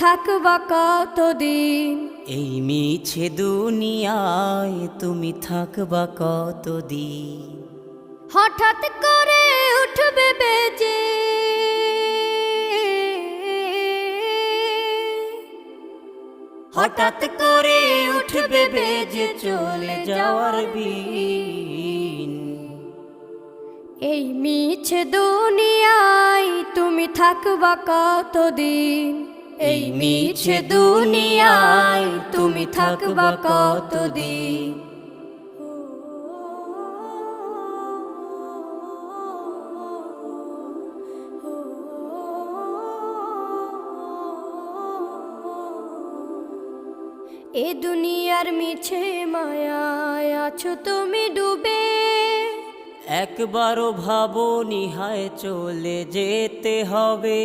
থাকবা কতদিন? এই মিছে দুনিয়ায় তুমি থাকবা কতদিন? হঠাৎ করে উঠবে বেজে হঠাৎ করে উঠবে বেজে চলে যাওয়ার বিন। এই মিছে দুনিয়ায় তুমি থাকবা কতদিন? এই মিছে দুনিয়ায় তুমি থাকবা কতদিন? এ দুনিয়ার মিছে মায়ায় আছো তুমি ডুবে, একবারও ভাবো নিহায় চলে যেতে হবে।